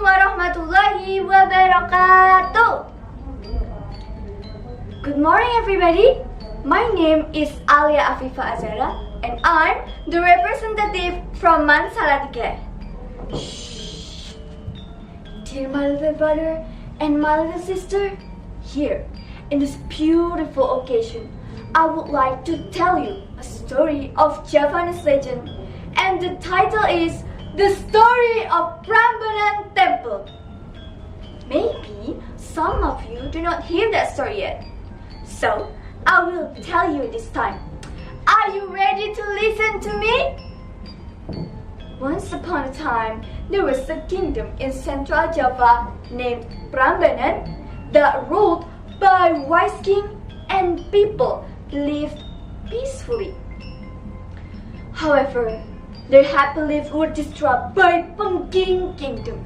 warahmatullahi wabarakatuh. Good morning everybody. My name is Alya Afifah Azzahra and I'm the representative from Salatiga. Shh. Dear my little brother and my little sister, here in this beautiful occasion, I would like to tell you a story of Japanese legend, and the title is The Story of Prambanan Temple. Maybe some of you do not hear that story yet, so I will tell you this time. Are you ready to listen to me? Once upon a time, there was a kingdom in Central Java named Prambanan that ruled by wise king, and people lived peacefully. However, their happy lives were disrupted by Pengging Kingdom.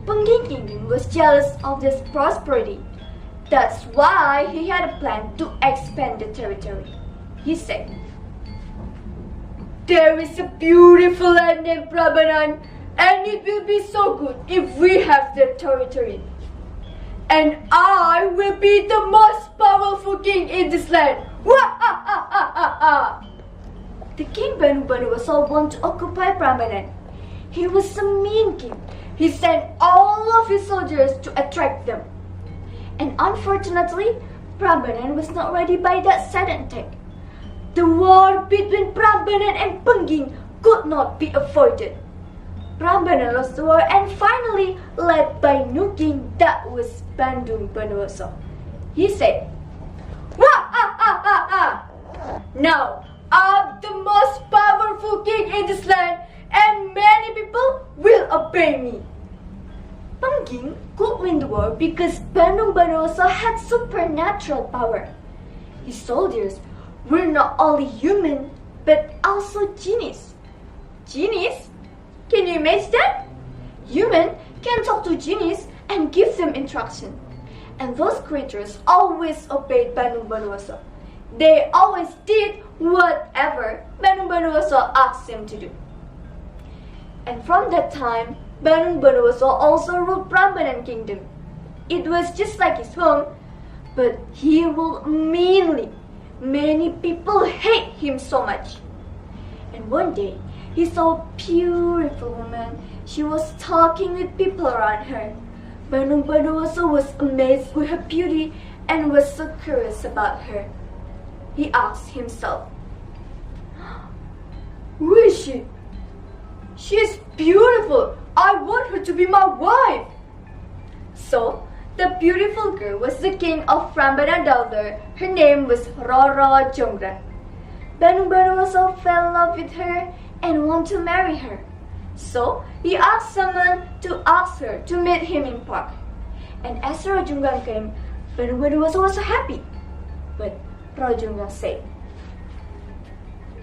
Pengging Kingdom was jealous of this prosperity. That's why he had a plan to expand the territory. He said, "There is a beautiful land named Prambanan, and it will be so good if we have the territory. And I will be the most powerful king in this land." The king Banu-Banu-Waso wanted to occupy Prambanan. He was a mean king. He sent all of his soldiers to attract them. And unfortunately, Prambanan was not ready by that sudden attack. The war between Prambanan and Pengging could not be avoided. Prambanan lost the war and finally led by new king, that was Bandung-Banu-Waso. He said, "Now I'm the most powerful king in this land, and many people will obey me." Pengging could win the war because Bandung-Banu-Waso had supernatural power. His soldiers were not only human, but also genies. Genies? Can you imagine that? Human can talk to genies and give them instruction. And those creatures always obeyed Bandung-Banu-Waso. They always did whatever Bandung-Banu-Waso asked them to do. And from that time, Bandung-Banu-Waso also ruled Prambanan Kingdom. It was just like his home, but he ruled meanly. Many people hate him so much. And one day, he saw a beautiful woman. She was talking with people around her. Bandung-Banu-Waso was amazed with her beauty and was so curious about her. He asked himself, "Who is she? She is beautiful. I want her to be my wife." So, the beautiful girl was the king of Prambanan daughter. Her name was Roro Jonggrang. Bandung-Banu-Waso fell in love with her and wanted to marry her. So, he asked someone to ask her to meet him in park. And as Roro Jonggrang came, Bandung-Banu-Waso was so happy. But Roro Jonggrang said,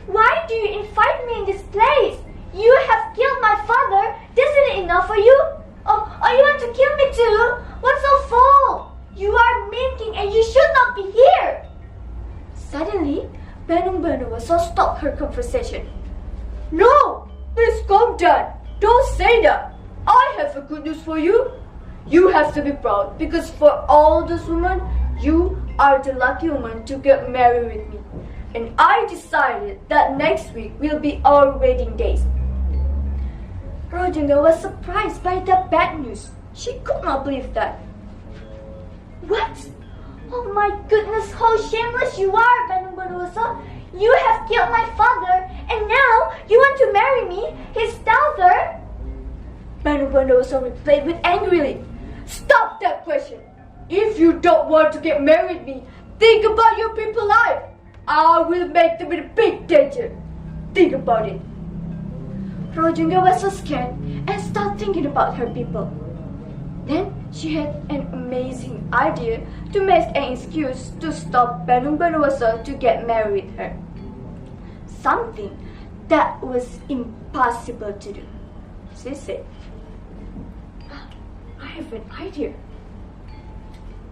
"Why do you invite me in this place? You have killed my father. Isn't it enough for you? Oh, you want to kill me too? What's so full? You are a mean king and you should not be here." Suddenly, Bandung-Banu-Waso stopped her conversation. "No, please calm down. Don't say that. I have a good news for you. You have to be proud because for all those women, you are the lucky woman to get married with me. And I decided that next week will be our wedding days." Roro Jonggrang was surprised by the bad news. She could not believe that. "What? Oh my goodness, how shameless you are, Bandung-Banu-Waso. You have killed my father and now you want to marry me, his daughter?" Bandung-Banu-Waso replied with angrily, "Stop that question. If you don't want to get married with me, think about your people's life. I will make them in a big danger. Think about it." Roro Jonggrang was so scared and started thinking about her people. Then she had an amazing idea to make an excuse to stop Bandung-Banu-Waso to get married with her. Something that was impossible to do. She said, "I have an idea.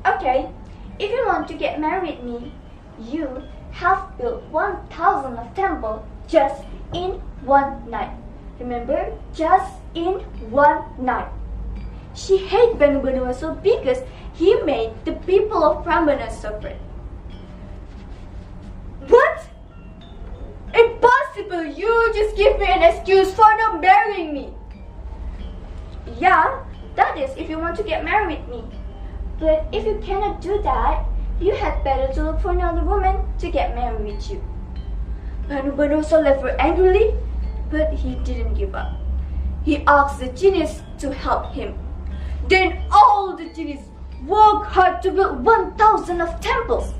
Okay, if you want to get married with me, you have built 1,000 of temple just in one night. Remember, just in one night. She hated Banu Bondowoso because he made the people of Prambanan suffer. What? Impossible! You just give me an excuse for not marrying me. Yeah, that is if you want to get married with me. But if you cannot do that, you had better to look for another woman to get married with you. Banu Bondowoso left her angrily, but he didn't give up. He asked the genies to help him. Then all the genies worked hard to build 1,000 of temples.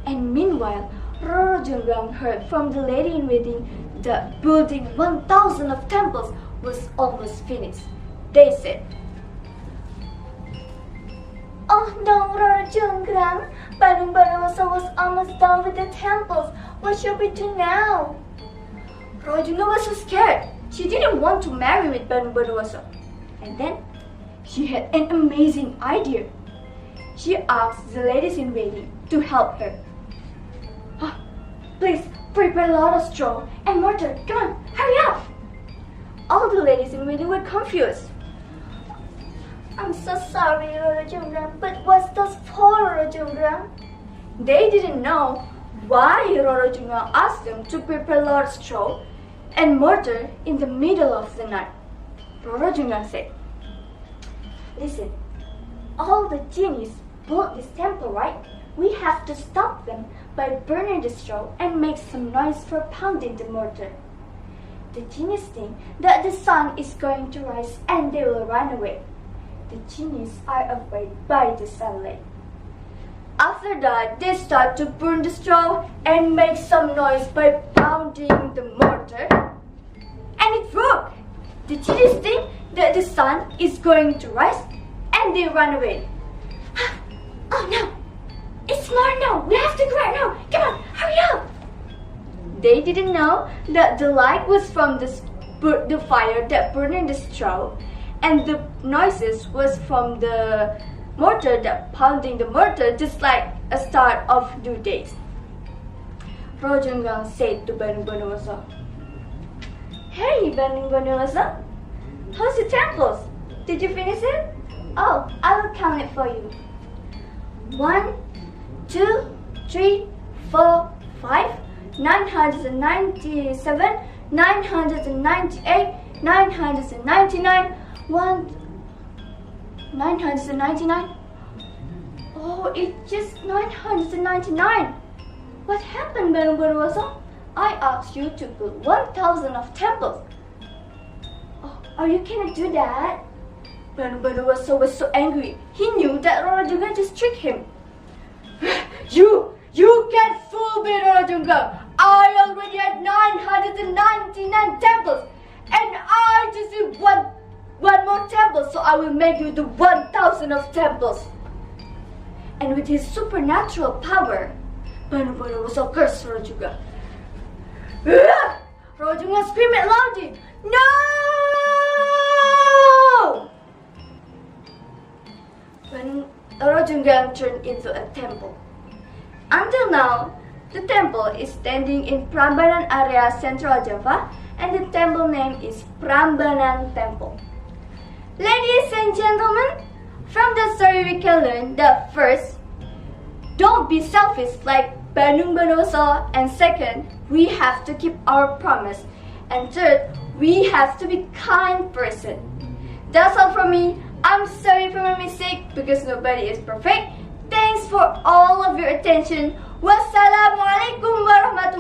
And meanwhile, Roro Jonggrang heard from the lady in waiting that building 1,000 of temples was almost finished. They said, "Oh no, Roro Jonggrang, Banu Bondowoso was almost done with the temples. What shall we do now?" Roro Jonggrang was so scared. She didn't want to marry with Banu Bondowoso. And then she had an amazing idea. She asked the ladies in waiting to help her. Please prepare a lot of straw and mortar. Come on, hurry up! All the ladies in waiting were confused. I'm so sorry, Roro Jonggrang, but what's this for, Roro Jonggrang? They didn't know why Roro Jonggrang asked them to prepare a lot of straw and mortar in the middle of the night. Roro Jonggrang said, "Listen, all the genies built this temple, right? We have to stop them by burning the straw and make some noise for pounding the mortar. The genies think that the sun is going to rise and they will run away. The genies are afraid by the sunlight. After that, they start to burn the straw and make some noise by pounding the mortar. And it worked! The genies think that the sun is going to rise and they run away. Oh no! It's more now! We have to go right now! Come on, hurry up! They didn't know that the light was from the fire that burned the straw, and the noises was from the mortar that pounding the mortar, just like a start of new days. Roro Jonggrang said to Banu Bondowoso, "Hey, Banu Bondowoso, how's the temples? Did you finish it? Oh, I will count it for you. 1, 2, 3, 4, 5, 997, 998, 999, 999. Oh, it's just 999. What happened, Banu Bondowoso? I asked you to build 1,000 of temples. Oh, you cannot do that. Banu Bondowoso was so angry. He knew that Roro Jonggrang just tricked him. You can't fool me, Roro Jonggrang. I already had 999 temples, and I just need one more temple, so I will make you the 1,000 of temples." And with his supernatural power, Banu Bondowoso cursed Roro Jonggrang. Roro Jonggrang screamed loudly, "No!" When Roro Jonggrang turned into a temple. Until now, the temple is standing in Prambanan area, Central Java, and the temple name is Prambanan Temple. Ladies and gentlemen, from the story we can learn that first, don't be selfish like Banu Bondowoso, and second, we have to keep our promise, and third, we have to be kind person. That's all from me. I'm sorry for my mistake because nobody is perfect. Thanks for all of your attention. Wassalamualaikum warahmatullahi